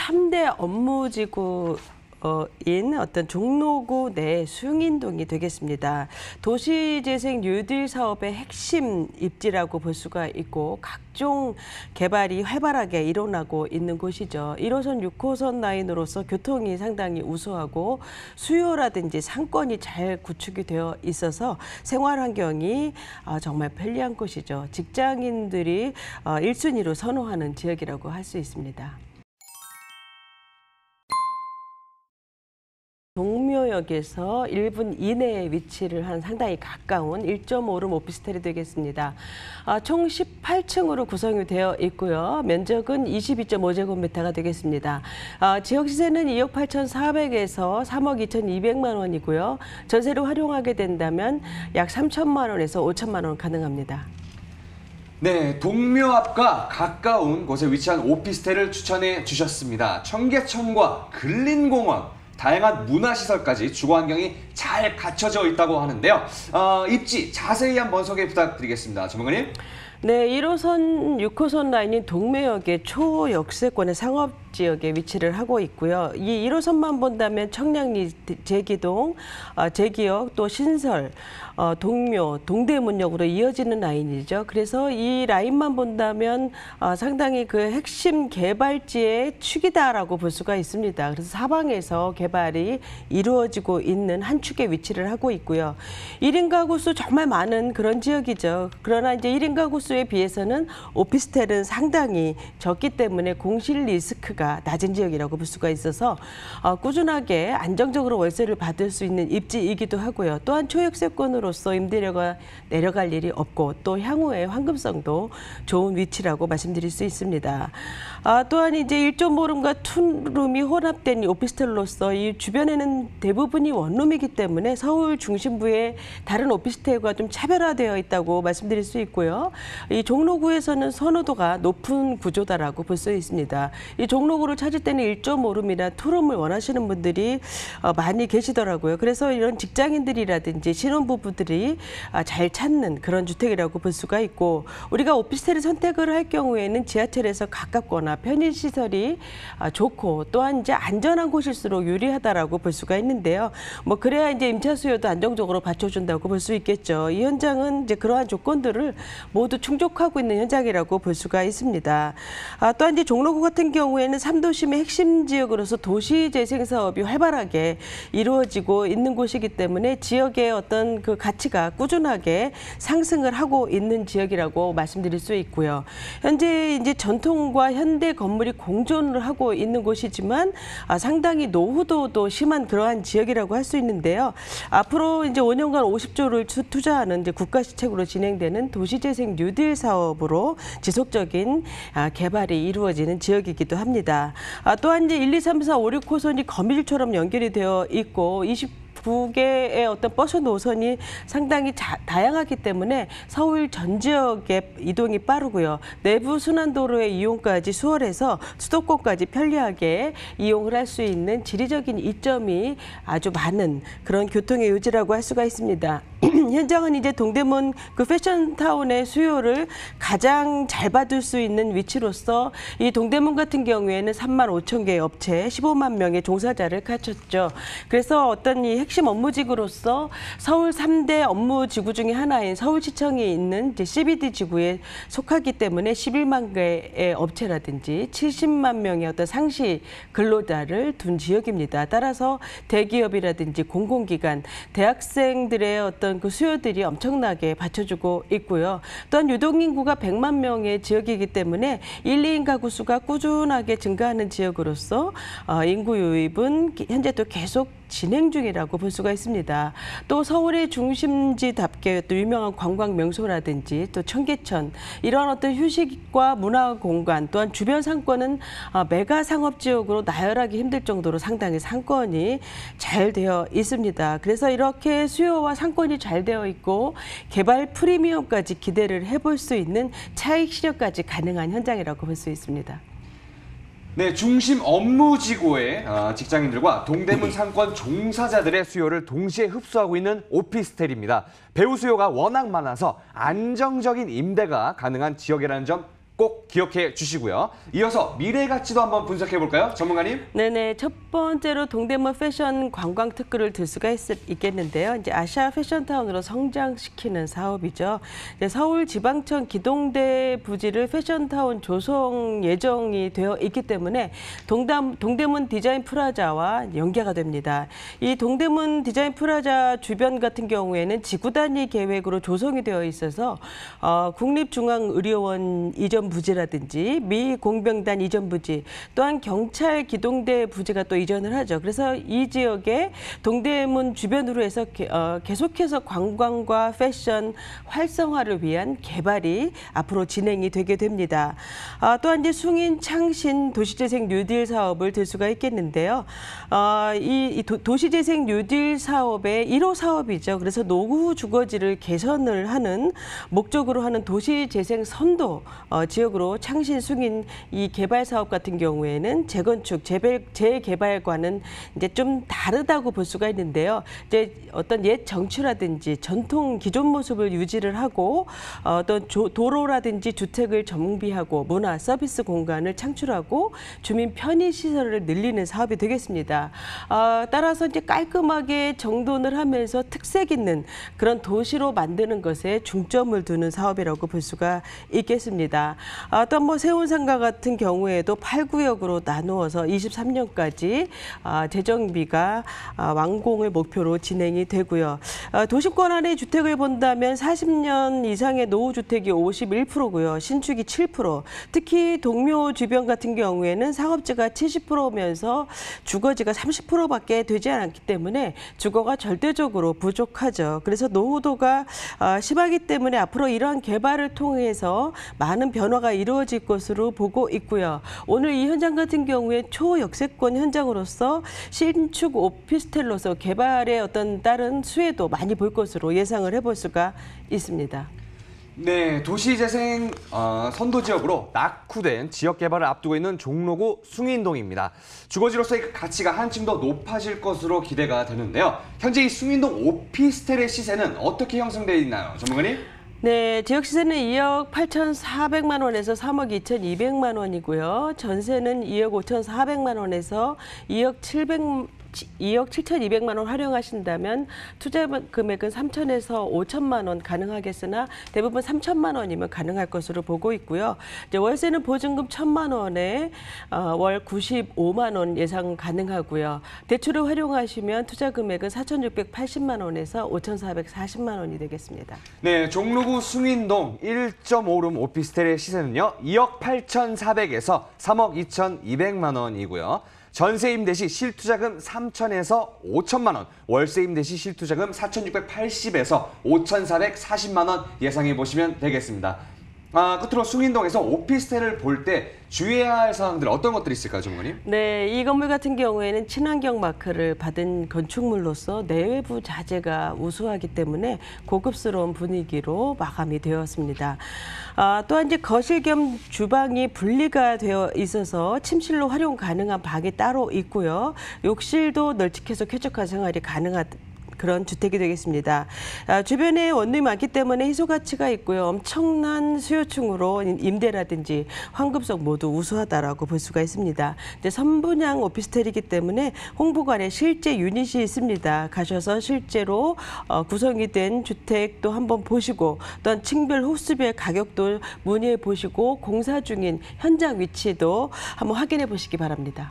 3대 업무지구 인 어떤 종로구 내 숭인동이 되겠습니다. 도시재생 뉴딜 사업의 핵심 입지라고 볼 수가 있고 각종 개발이 활발하게 일어나고 있는 곳이죠. 1호선, 6호선 라인으로서 교통이 상당히 우수하고 수요라든지 상권이 잘 구축이 되어 있어서 생활 환경이 정말 편리한 곳이죠. 직장인들이 1순위로 선호하는 지역이라고 할 수 있습니다. 동묘역에서 1분 이내에 위치를 한 상당히 가까운 1.5룸 오피스텔이 되겠습니다. 총 18층으로 구성이 되어 있고요. 면적은 22.5제곱미터가 되겠습니다. 지역 시세는 2억 8,400에서 3억 2,200만 원이고요. 전세로 활용하게 된다면 약 3천만 원에서 5천만 원 가능합니다. 네, 동묘 앞과 가까운 곳에 위치한 오피스텔을 추천해 주셨습니다. 청계천과 근린공원, 다양한 문화시설까지 주거환경이 잘 갖춰져 있다고 하는데요. 입지 자세히 한번 소개 부탁드리겠습니다. 전문가님. 네, 1호선, 6호선 라인인 동묘역의 초역세권의 상업지역에 위치를 하고 있고요. 이 1호선만 본다면 청량리, 제기동, 제기역, 또 신설, 동묘, 동대문역으로 이어지는 라인이죠. 그래서 이 라인만 본다면 상당히 그 핵심 개발지의 축이다라고 볼 수가 있습니다. 그래서 사방에서 개발이 이루어지고 있는 한 축에 위치를 하고 있고요. 1인 가구 수 정말 많은 그런 지역이죠. 그러나 이제 1인 가구 수에 비해서는 오피스텔은 상당히 적기 때문에 공실 리스크가 낮은 지역이라고 볼 수가 있어서 꾸준하게 안정적으로 월세를 받을 수 있는 입지이기도 하고요. 또한 초역세권으로서 임대료가 내려갈 일이 없고 또 향후의 황금성도 좋은 위치라고 말씀드릴 수 있습니다. 또한 이제 1.5룸과 2룸이 혼합된 이 오피스텔로서 이 주변에는 대부분이 원룸이기 때문에 서울 중심부의 다른 오피스텔과 좀 차별화되어 있다고 말씀드릴 수 있고요. 이 종로구에서는 선호도가 높은 구조다라고 볼 수 있습니다. 이 종로구를 찾을 때는 1.5룸이나 2룸을 원하시는 분들이 많이 계시더라고요. 그래서 이런 직장인들이라든지 신혼부부들이 잘 찾는 그런 주택이라고 볼 수가 있고, 우리가 오피스텔을 선택을 할 경우에는 지하철에서 가깝거나 편의시설이 좋고 또한 이제 안전한 곳일수록 유리하다라고 볼 수가 있는데요. 뭐 그래야 이제 임차 수요도 안정적으로 받쳐준다고 볼 수 있겠죠. 이 현장은 이제 그러한 조건들을 모두 충족하고 있는 현장이라고 볼 수가 있습니다. 또한 이제 종로구 같은 경우에는 3도심의 핵심 지역으로서 도시재생 사업이 활발하게 이루어지고 있는 곳이기 때문에 지역의 어떤 그 가치가 꾸준하게 상승을 하고 있는 지역이라고 말씀드릴 수 있고요. 현재 이제 전통과 현대 건물이 공존을 하고 있는 곳이지만 상당히 노후도도 심한 그러한 지역이라고 할 수 있는데요. 앞으로 이제 5년간 50조를 투자하는 이제 국가 시책으로 진행되는 도시재생 뉴딜 사업으로 지속적인 개발이 이루어지는 지역이기도 합니다. 또한 이제 1, 2, 3, 4, 5, 6호선이 거밀처럼 연결이 되어 있고 29개의 어떤 버스 노선이 상당히 다양하기 때문에 서울 전 지역의 이동이 빠르고요. 내부 순환도로의 이용까지 수월해서 수도권까지 편리하게 이용을 할 수 있는 지리적인 이점이 아주 많은 그런 교통의 요지라고 할 수가 있습니다. 현장은 이제 동대문 그 패션타운의 수요를 가장 잘 받을 수 있는 위치로서 이 동대문 같은 경우에는 3만 5천 개의 업체, 15만 명의 종사자를 갖췄죠. 그래서 어떤 이 핵심 업무지구로서 서울 3대 업무지구 중에 하나인 서울시청이 있는 이제 CBD 지구에 속하기 때문에 11만 개의 업체라든지 70만 명의 어떤 상시 근로자를 둔 지역입니다. 따라서 대기업이라든지 공공기관, 대학생들의 어떤 그 수요들이 엄청나게 받쳐주고 있고요. 또한 유동인구가 100만 명의 지역이기 때문에 1, 2인 가구 수가 꾸준하게 증가하는 지역으로서 인구 유입은 현재 또 계속 진행 중이라고 볼 수가 있습니다. 또 서울의 중심지답게 또 유명한 관광 명소라든지 또 청계천, 이런 어떤 휴식과 문화 공간, 또한 주변 상권은 메가 상업 지역으로 나열하기 힘들 정도로 상당히 상권이 잘 되어 있습니다. 그래서 이렇게 수요와 상권이 잘 되어 있고 개발 프리미엄까지 기대를 해볼 수 있는 차익 실현까지 가능한 현장이라고 볼 수 있습니다. 네, 중심 업무지구의 직장인들과 동대문 상권 종사자들의 수요를 동시에 흡수하고 있는 오피스텔입니다. 배우 수요가 워낙 많아서 안정적인 임대가 가능한 지역이라는 점 꼭 기억해 주시고요. 이어서 미래 가치도 한번 분석해 볼까요? 전문가님? 네네. 첫 번째로 동대문 패션 관광 특구를 들 수가 있겠는데요. 이제 아시아 패션타운으로 성장시키는 사업이죠. 이제 서울지방청 기동대 부지를 패션타운 조성 예정이 되어 있기 때문에 동대문 디자인 프라자와 연계가 됩니다. 이 동대문 디자인 프라자 주변 같은 경우에는 지구 단위 계획으로 조성이 되어 있어서 국립중앙의료원 이전 부지라든지 미 공병단 이전 부지, 또한 경찰 기동대 부지가 또 이전을 하죠. 그래서 이 지역에 동대문 주변으로 해서 계속해서 관광과 패션 활성화를 위한 개발이 앞으로 진행이 되게 됩니다. 또한 이제 숭인 창신 도시재생 뉴딜 사업을 들 수가 있겠는데요. 이 도시재생 뉴딜 사업의 1호 사업이죠. 그래서 노후 주거지를 개선을 하는 목적으로 하는 도시재생 선도 지역으로 창신 숭인 이 개발 사업 같은 경우에는 재건축, 재개발과는 이제 좀 다르다고 볼 수가 있는데요. 이제 어떤 옛 정취라든지 전통 기존 모습을 유지를 하고 어떤 도로라든지 주택을 정비하고 문화 서비스 공간을 창출하고 주민 편의 시설을 늘리는 사업이 되겠습니다. 따라서 이제 깔끔하게 정돈을 하면서 특색 있는 그런 도시로 만드는 것에 중점을 두는 사업이라고 볼 수가 있겠습니다. 또 뭐 세운상가 같은 경우에도 8구역으로 나누어서 23년까지 재정비가 완공을 목표로 진행이 되고요. 도심권 안의 주택을 본다면 40년 이상의 노후주택이 51%고요. 신축이 7%. 특히 동묘 주변 같은 경우에는 상업지가 70%면서 주거지가 30%밖에 되지 않기 때문에 주거가 절대적으로 부족하죠. 그래서 노후도가 심하기 때문에 앞으로 이러한 개발을 통해서 많은 변화가 이루어질 것으로 보고 있고요. 오늘 이 현장 같은 경우에 초역세권 현장으로서 신축 오피스텔로서 개발의 어떤 다른 수혜도 많이 볼 것으로 예상을 해볼 수가 있습니다. 네, 도시재생 선도 지역으로 낙후된 지역 개발을 앞두고 있는 종로구 숭인동입니다. 주거지로서의 그 가치가 한층 더 높아질 것으로 기대가 되는데요. 현재 이 숭인동 오피스텔의 시세는 어떻게 형성되어 있나요, 전문가님? 네, 지역 시세는 2억 8,400만 원에서 3억 2,200만 원이고요. 전세는 2억 5,400만 원에서 2억 7,200만 원 활용하신다면 투자 금액은 3천에서 5천만 원 가능하겠으나 대부분 3천만 원이면 가능할 것으로 보고 있고요. 이제 월세는 보증금 1,000만 원에 월 95만 원 예상 가능하고요. 대출을 활용하시면 투자 금액은 4,680만 원에서 5,440만 원이 되겠습니다. 네, 종로구 숭인동 1.5룸 오피스텔의 시세는요. 2억 8,400에서 3억 2,200만 원이고요. 전세 임대 시 실투자금 3천에서 5천만 원, 월세 임대 시 실투자금 4,680에서 5,440만 원 예상해 보시면 되겠습니다. 끝으로 숭인동에서 오피스텔을 볼 때 주의해야 할 사항들 어떤 것들이 있을까요, 전문가님? 네, 이 건물 같은 경우에는 친환경 마크를 받은 건축물로서 내외부 자재가 우수하기 때문에 고급스러운 분위기로 마감이 되었습니다. 또한 이제 거실 겸 주방이 분리가 되어 있어서 침실로 활용 가능한 방이 따로 있고요. 욕실도 널찍해서 쾌적한 생활이 가능한 그런 주택이 되겠습니다. 주변에 원룸이 많기 때문에 희소 가치가 있고요. 엄청난 수요층으로 임대라든지 환급성 모두 우수하다라고 볼 수가 있습니다. 이제 선분양 오피스텔이기 때문에 홍보관에 실제 유닛이 있습니다. 가셔서 실제로 구성이 된 주택도 한번 보시고 또한 층별 호수별 가격도 문의해 보시고 공사 중인 현장 위치도 한번 확인해 보시기 바랍니다.